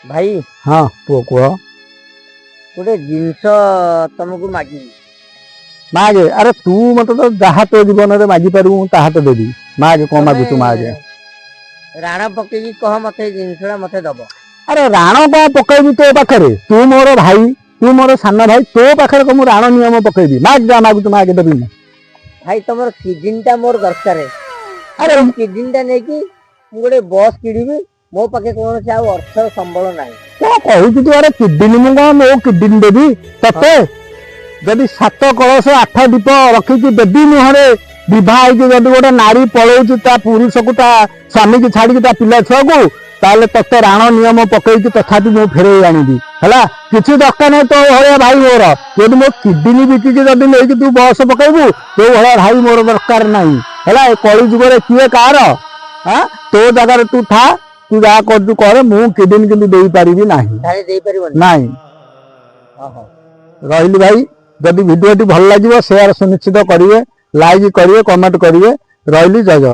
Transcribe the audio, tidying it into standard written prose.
भाई हाँ पुओ कह गोटे जिनस तुमको मागी मागे अरे तू मत तो जहाँ तो जीवन में मागि पारू ताहा तो देवी मागे कौन मागुचु मागे राणा पकेगी कह मत जिनसा मत दब। अरे राण कौन पकईबी तो पाखे तू मोर भाई तू मोर सान भाई तो पाखे कौन राण नियम पकईबी माग जा मागुचु मागे देवी भाई तुम किडनी मोर दरकार अरे किडनी टा नहीं गोटे बस किणवी मो पाखे कौन से अर्थ संबल ना क्या कहू तू अरे किडनी मु कौन मो किडनी देवी तते जदि 7 कलश 8 दीप रखिकी देवी मुहरे विवाह जदि गोटे नारी पलौची ता पुरुष को ता स्वामी की छाड़ी ता पिला छुआ को ताले तते राण नियम पकईकी तथापि मु फेरे आनिबी हला किछि दरकार नहीं तो भलिया भाई मोर यदि मो किडनी बिकिकी जदि लेकी तू बस पकईबू तो भलिया भाई मोर दरकार नहीं हला ए कली जुगरे किए कार हां तो जगह तू था तू जा कर कर मु किडनी किंतु देई परिबी नाही ताले देई परिबो नाही ओहो रहिली भाई जदि वीडियो भल लगे शेयर सुनिश्चित करेंगे लाइक करेंगे कमेंट करेंगे रही जय जय।